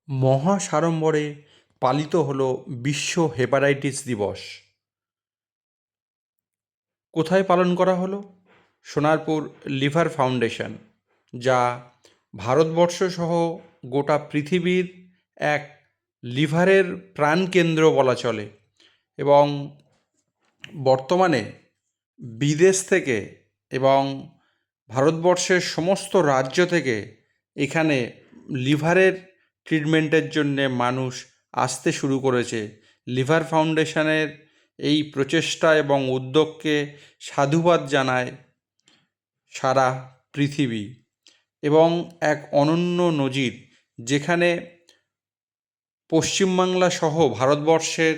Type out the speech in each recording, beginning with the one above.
মহাসাড়ম্বরে পালিত হলো বিশ্ব হেপাটাইটিস দিবস। কোথায় পালন করা হলো? সোনারপুর লিভার ফাউন্ডেশন, যা ভারতবর্ষ সহ গোটা পৃথিবীর এক লিভারের প্রাণকেন্দ্র বলা চলে। এবং বর্তমানে বিদেশ থেকে এবং ভারতবর্ষের সমস্ত রাজ্য থেকে এখানে লিভারের ট্রিটমেন্টের জন্যে মানুষ আসতে শুরু করেছে। লিভার ফাউন্ডেশনের এই প্রচেষ্টা এবং উদ্যোগকে সাধুবাদ জানায় সারা পৃথিবী। এবং এক অনন্য নজির, যেখানে পশ্চিমবাংলা সহ ভারতবর্ষের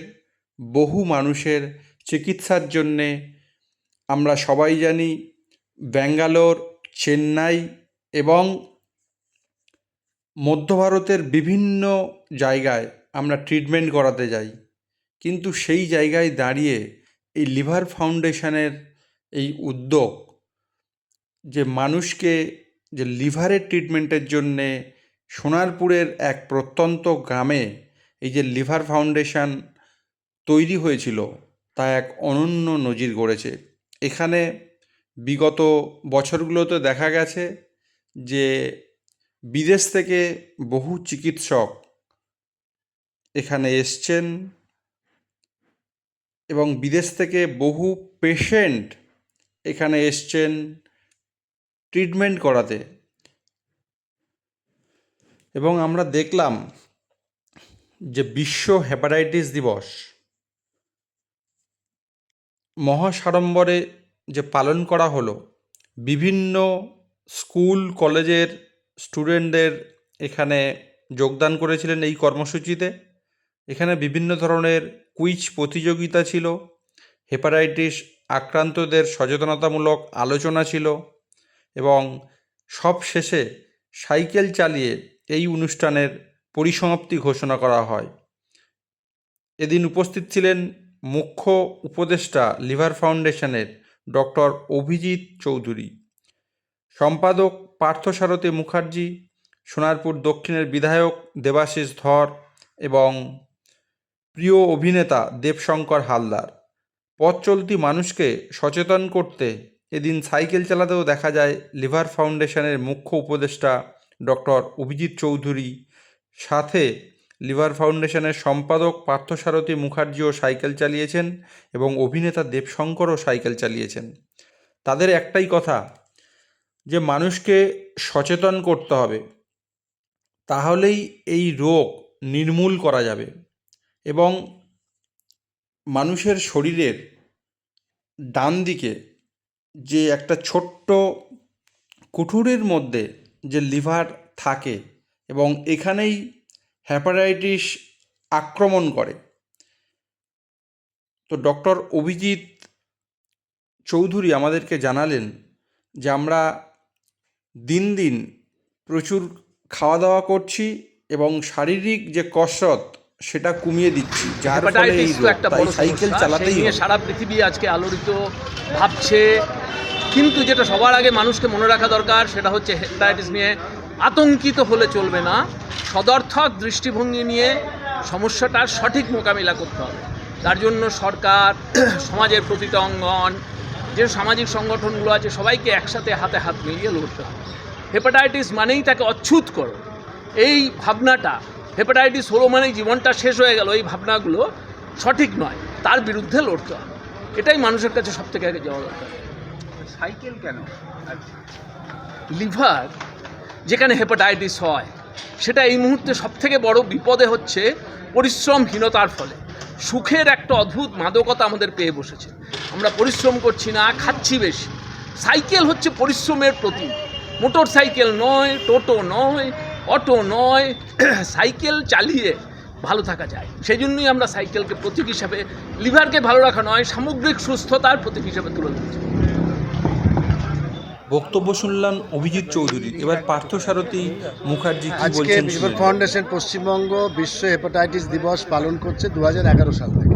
বহু মানুষের চিকিৎসার জন্যে আমরা সবাই জানি ব্যাঙ্গালোর, চেন্নাই এবং মধ্য ভারতের বিভিন্ন জায়গায় আমরা ট্রিটমেন্ট করাতে যাই। কিন্তু সেই জায়গায় দাঁড়িয়ে এই লিভার ফাউন্ডেশনের এই উদ্যোগ, যে মানুষকে যে লিভারের ট্রিটমেন্টের জন্যে সোনারপুরের এক প্রত্যন্ত গ্রামে এই যে লিভার ফাউন্ডেশন তৈরি হয়েছিল, তা এক অনন্য নজির গড়েছে। এখানে বিগত বছরগুলোতে দেখা গেছে যে বিদেশ থেকে বহু চিকিৎসক এখানে এসছেন এবং বিদেশ থেকে বহু পেশেন্ট এখানে এসছেন ট্রিটমেন্ট করাতে। এবং আমরা দেখলাম যে বিশ্ব হেপাটাইটিস দিবস মহাসাড়ম্বরে যে পালন করা হলো, বিভিন্ন স্কুল কলেজের স্টুডেন্টদের এখানে যোগদান করেছিলেন এই কর্মসূচিতে। এখানে বিভিন্ন ধরনের কুইজ প্রতিযোগিতা ছিল, হেপাটাইটিস আক্রান্তদের সচেতনতামূলক আলোচনা ছিল এবং সব শেষে সাইকেল চালিয়ে এই অনুষ্ঠানের পরিসমাপ্তি ঘোষণা করা হয়। এদিন উপস্থিত ছিলেন মুখ্য উপদেষ্টা লিভার ফাউন্ডেশনের ডক্টর অভিজিৎ চৌধুরী, সম্পাদক পার্থসারথী মুখার্জি, সোনারপুর দক্ষিণের বিধায়ক দেবাশিস ধর এবং প্রিয় অভিনেতা দেবশঙ্কর হালদার। পথ চলতি মানুষকে সচেতন করতে এদিন সাইকেল চালাতেও দেখা যায় লিভার ফাউন্ডেশনের মুখ্য উপদেষ্টা ডক্টর অভিজিৎ চৌধুরী, সাথে লিভার ফাউন্ডেশনের সম্পাদক পার্থসারথী মুখার্জিও সাইকেল চালিয়েছেন এবং অভিনেতা দেবশঙ্করও সাইকেল চালিয়েছেন। তাদের একটাই কথা, যে মানুষকে সচেতন করতে হবে, তাহলেই এই রোগ নির্মূল করা যাবে। এবং মানুষের শরীরের ডান দিকে যে একটা ছোট্ট কুঠুরির মধ্যে যে লিভার থাকে এবং এখানেই হেপাটাইটিস আক্রমণ করে। তো ডক্টর অভিজিৎ চৌধুরী আমাদেরকে জানালেন যে আমরা দিন দিন প্রচুর খাওয়া দাওয়া করছি এবং শারীরিক যে কসরত সেটা কমিয়ে দিচ্ছি, যার ফলে এই রোগ, তাই সাইকেল চালাতেই হবে। সারা পৃথিবী আজকে আলোড়িত ভাবছে, কিন্তু যেটা সবার আগে মানুষকে মনে রাখা দরকার সেটা হচ্ছে হেপাটাইটিস নিয়ে আতঙ্কিত হলে চলবে না। সদর্থক দৃষ্টিভঙ্গি নিয়ে সমস্যাটার সঠিক মোকাবিলা করতে হবে। তার জন্য সরকার, সমাজের প্রতিটা অঙ্গন, যে সামাজিক সংগঠনগুলো আছে, সবাইকে একসাথে হাতে হাত মিলিয়ে লড়তে হবে। হেপাটাইটিস মানেই তাকে অচ্ছুত করো, এই ভাবনাটা, হেপাটাইটিস হলো মানেই জীবনটা শেষ হয়ে গেল, এই ভাবনাগুলো সঠিক নয়। তার বিরুদ্ধে লড়তে হবে, এটাই মানুষের কাছে সব থেকে আগে যাওয়া দরকার। সাইকেল কেন? লিভার যেখানে হেপাটাইটিস হয়, সেটা এই মুহূর্তে সবথেকে বড় বিপদে হচ্ছে পরিশ্রমহীনতার ফলে। সুখের একটা অদ্ভুত মাদকতা আমাদের পেয়ে বসেছে, আমরা পরিশ্রম করছি না, খাচ্ছি বেশি। সাইকেল হচ্ছে পরিশ্রমের প্রতীক। মোটর সাইকেল নয়, টোটো নয়, অটো নয়, সাইকেল চালিয়ে ভালো থাকা যায়। সেই জন্যই আমরা সাইকেলকে প্রতীক হিসাবে, লিভারকে ভালো রাখা নয়, সামগ্রিক সুস্থতার প্রতীক হিসাবে তুলে ধরছি। বক্তব্য শুনলাম অভিজিৎ চৌধুরী। এবার পার্থসারথী মুখার্জি কি আজকে বলছেন লিভার শুনুন। ফাউন্ডেশন পশ্চিমবঙ্গ বিশ্ব হেপাটাইটিস দিবস পালন করছে 2011 সাল থেকে।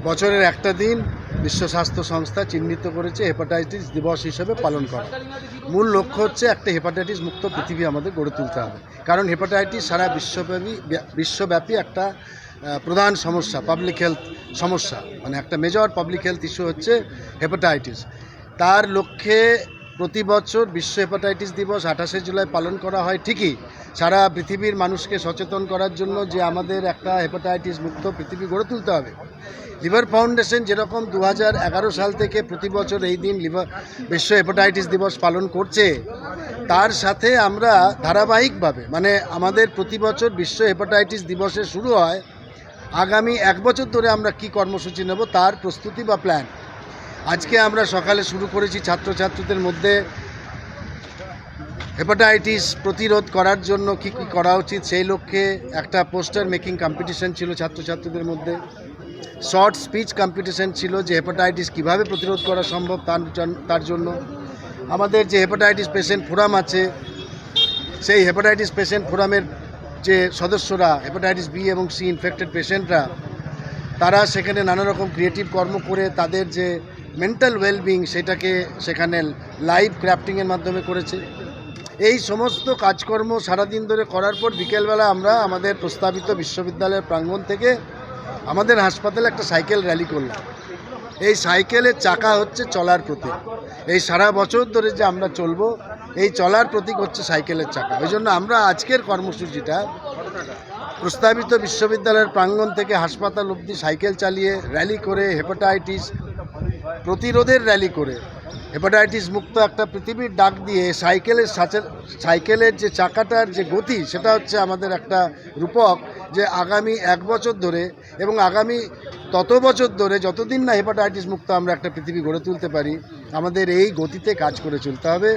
বছরের একটা দিন বিশ্ব স্বাস্থ্য সংস্থা চিহ্নিত করেছে হেপাটাইটিস দিবস হিসেবে পালন করা। মূল লক্ষ্য হচ্ছে একটা হেপাটাইটিস মুক্ত পৃথিবী আমাদের গড়ে তুলতে হবে, কারণ হেপাটাইটিস সারা বিশ্বব্যাপী একটা প্রধান সমস্যা, পাবলিক হেলথ সমস্যা, মানে একটা মেজর পাবলিক হেলথ ইস্যু হচ্ছে হেপাটাইটিস। তার লক্ষ্যে প্রতি বছর বিশ্ব হেপাটাইটিস দিবস 28শে জুলাই পালন করা হয় ঠিকই, সারা পৃথিবীর মানুষকে সচেতন করার জন্য যে আমাদের একটা হেপাটাইটিস মুক্ত পৃথিবী গড়ে তুলতে হবে। লিভার ফাউন্ডেশন যেরকম 2011 সাল থেকে প্রতি বছর এই দিন বিশ্ব হেপাটাইটিস দিবস পালন করছে, তার সাথে আমরা ধারাবাহিকভাবে, মানে আমাদের প্রতি বছর বিশ্ব হেপাটাইটিস দিবসে শুরু হয়, আগামী 1 বছর ধরে আমরা কি কর্মসূচি নেব তার প্রস্তুতি বা প্ল্যান। আজকে আমরা সকালে শুরু করেছি ছাত্রছাত্রীদের মধ্যে হেপাটাইটিস প্রতিরোধ করার জন্য কী কী করা উচিত সেই লক্ষ্যে একটা পোস্টার মেকিং কম্পিটিশন ছিল ছাত্রছাত্রীদের মধ্যে, শর্ট স্পিচ কম্পিটিশন ছিল যে হেপাটাইটিস কীভাবে প্রতিরোধ করা সম্ভব তার জন্য। আমাদের যে হেপাটাইটিস পেশেন্ট ফোরাম আছে, সেই হেপাটাইটিস পেশেন্ট ফোরামের যে সদস্যরা, হেপাটাইটিস বি এবং সি ইনফেক্টেড পেশেন্টরা, তারা সেখানে নানা রকম ক্রিয়েটিভ কর্ম করে তাদের যে মেন্টাল ওয়েলবিং সেটাকে সেখানে লাইভ ক্রাফটিংয়ের মাধ্যমে করেছে। এই সমস্ত কাজকর্ম সারাদিন ধরে করার পর বিকেলবেলা আমরা আমাদের প্রস্তাবিত বিশ্ববিদ্যালয়ের প্রাঙ্গণ থেকে আমাদের হাসপাতালে একটা সাইকেল র্যালি করলাম। এই সাইকেলের চাকা হচ্ছে চলার প্রতীক। এই সারা বছর ধরে যে আমরা চলবো, এই চলার প্রতীক হচ্ছে সাইকেলের চাকা। ওই জন্য আমরা আজকের কর্মসূচিটা প্রস্তাবিত বিশ্ববিদ্যালয়ের প্রাঙ্গণ থেকে হাসপাতাল অবধি সাইকেল চালিয়ে র্যালি করে, হেপাটাইটিস প্রতিরোধের র্যালি করে, হেপাটাইটিস মুক্ত একটা পৃথিবীর ডাক দিয়ে সাইকেলের যে চাকাটার যে গতি, সেটা হচ্ছে আমাদের একটা রূপক যে আগামী 1 বছর ধরে এবং আগামী তত বছর ধরে যতদিন না হেপাটাইটিস মুক্ত আমরা একটা পৃথিবী গড়ে তুলতে পারি, আমাদের এই গতিতে কাজ করে চলতে হবে,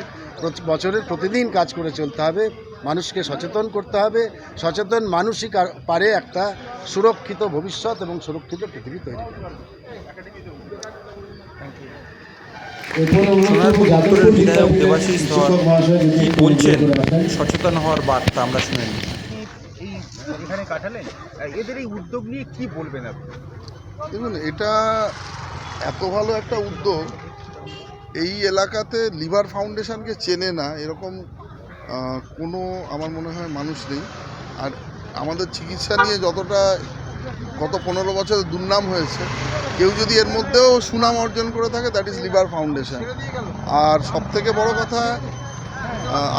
বছরের প্রতিদিন কাজ করে চলতে হবে, মানুষকে সচেতন করতে হবে। সচেতন মানুষই পারে একটা সুরক্ষিত ভবিষ্যৎ এবং সুরক্ষিত পৃথিবী তৈরি করতে। সোনারপুর উত্তরের বিধায়ক দেবাশিস ধর কি বলছেন সচেতন হওয়ার বার্তা আমরা শুনে নিই। এই এখানে কাটালেন, এদের এই উদ্যোগ নিয়ে কি বলবেন আপনি? দেখুন, এটা এত ভালো একটা উদ্যোগ, এই এলাকাতে লিভার ফাউন্ডেশনকে চেনে না এরকম কোনো আমার মনে হয় মানুষ নেই। আর আমাদের চিকিৎসা নিয়ে যতটা গত 15 বছরে দুর্নাম হয়েছে, কেউ যদি এর মধ্যেও সুনাম অর্জন করে থাকে, দ্যাট ইজ লিভার ফাউন্ডেশন। আর সবথেকে বড় কথা,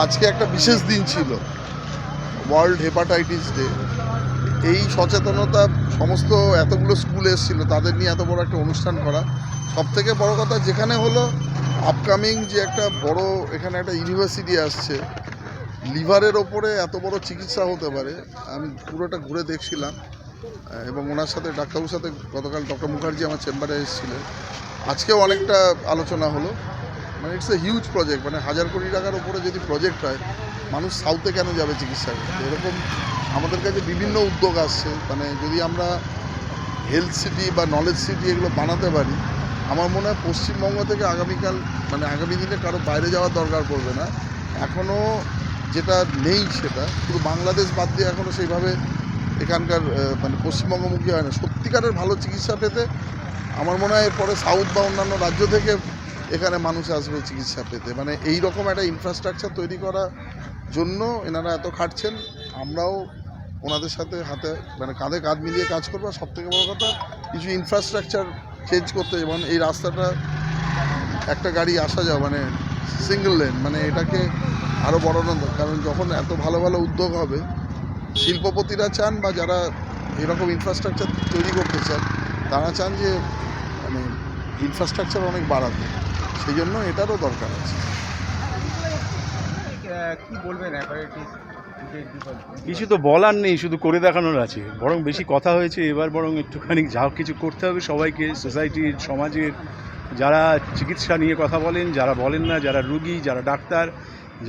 আজকে একটা বিশেষ দিন ছিল, ওয়ার্ল্ড হেপাটাইটিস ডে। এই সচেতনতা সমস্ত এতগুলো স্কুল এসেছিলো, তাদের নিয়ে এত বড় একটা অনুষ্ঠান করা, সবথেকে বড় কথা যেখানে হলো আপকামিং যে একটা বড় এখানে একটা ইউনিভার্সিটি আসছে, লিভারের ওপরে এত বড় চিকিৎসা হতে পারে। আমি পুরোটা ঘুরে দেখছিলাম এবং ওনার সাথে ডাক্তারবাবুর সাথে গতকাল ডক্টর মুখার্জি আমার চেম্বারে এসেছিলেন, আজকেও অনেকটা আলোচনা হলো। মানে ইটস এ হিউজ প্রজেক্ট, মানে 1000 কোটি টাকার ওপরে যদি প্রজেক্ট হয়, মানুষ সাউথে কেন যাবে চিকিৎসা করতে? এরকম আমাদের কাছে বিভিন্ন উদ্যোগ আসছে। মানে যদি আমরা হেলথ সিটি বা নলেজ সিটি এগুলো বানাতে পারি, আমার মনে হয় পশ্চিমবঙ্গ থেকে আগামীকাল, মানে আগামী দিনে কারো বাইরে যাওয়ার দরকার পড়বে না। এখনও যেটা নেই সেটা শুধু বাংলাদেশ বাদ দিয়ে এখনও সেইভাবে এখানকার মানে পশ্চিমবঙ্গমুখী হয় না। সত্যিকারের ভালো চিকিৎসা পেতে আমার মনে হয় এরপরে সাউথ বা অন্যান্য রাজ্য থেকে এখানে মানুষ আসবে চিকিৎসা পেতে। মানে এই রকম একটা ইনফ্রাস্ট্রাকচার তৈরি করার জন্য এনারা এত খাটছেন, আমরাও ওনাদের সাথে হাতে মানে কাঁধে কাঁধ মিলিয়ে কাজ করবো। সবথেকে বড় কথা, কিছু ইনফ্রাস্ট্রাকচার চেঞ্জ করতে, যেমন এই রাস্তাটা একটা গাড়ি আসা যাওয়া, মানে সিঙ্গল লেন, মানে এটাকে আরও বাড়ানো দরকার। কারণ যখন এত ভালো ভালো উদ্যোগ হবে, শিল্পপতিরা চান বা যারা এরকম ইনফ্রাস্ট্রাকচার তৈরি করতে চান, তারা চান যে মানে ইনফ্রাস্ট্রাকচার অনেক বাড়াতে, সেই জন্য এটারও দরকার আছে। কি বলবেন হেপাটাইটিস? কিছু তো বলার নেই, শুধু করে দেখানোর আছে। বরং বেশি কথা হয়েছে, এবার বরং একটুখানি যা কিছু করতে হবে সবাইকে, সোসাইটির, সমাজের, যারা চিকিৎসা নিয়ে কথা বলেন, যারা বলেন না, যারা রুগী, যারা ডাক্তার,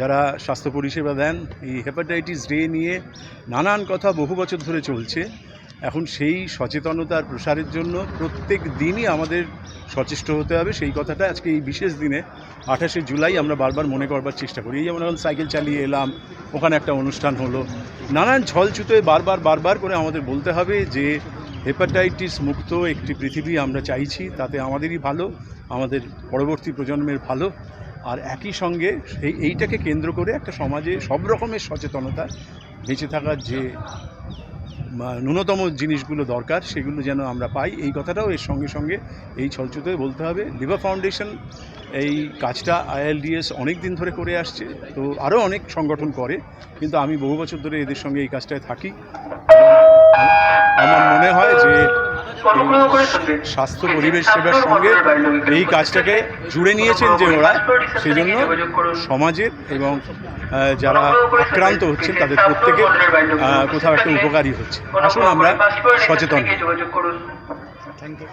যারা স্বাস্থ্য পরিষেবা দেন। এই হেপাটাইটিস ডে নিয়ে নানান কথা বহু বছর ধরে চলছে। এখন সেই সচেতনতার প্রসারের জন্য প্রত্যেক দিনই আমাদের সচেষ্ট হতে হবে। সেই কথাটা আজকে এই বিশেষ দিনে 28শে জুলাই আমরা বারবার মনে করবার চেষ্টা করি। এই যেমন এখন সাইকেল চালিয়ে এলাম, ওখানে একটা অনুষ্ঠান হলো, নানান ছলছুতোয় বারবার করে আমাদের বলতে হবে যে হেপাটাইটিস মুক্ত একটি পৃথিবী আমরা চাইছি, তাতে আমাদেরই ভালো, আমাদের পরবর্তী প্রজন্মের ভালো। আর একই সঙ্গে এইটাকে কেন্দ্র করে একটা সমাজে সব রকমের সচেতনতা, বেঁচে থাকার যে ন্যূনতম জিনিসগুলো দরকার সেগুলো যেন আমরা পাই, এই কথাটাও এর সঙ্গে সঙ্গে এই চলচ্চিত্রে বলতে হবে। লিভার ফাউন্ডেশন এই কাজটা ILDS অনেক দিন ধরে করে আসছে, তো আরও অনেক সংগঠন করে, কিন্তু আমি বহু বছর ধরে এদের সঙ্গে এই কাজটায় থাকি। আমার মনে হয় যে স্বাস্থ্য পরিবেশ সেবার সঙ্গে এই কাজটাকে জুড়ে নিয়েছেন যে ওরা, সেজন্য সমাজের এবং যারা আক্রান্ত হচ্ছেন তাদের প্রত্যেকে কোথাও একটা উপকারী হচ্ছে। আসুন আমরা সচেতন হই। Thank you.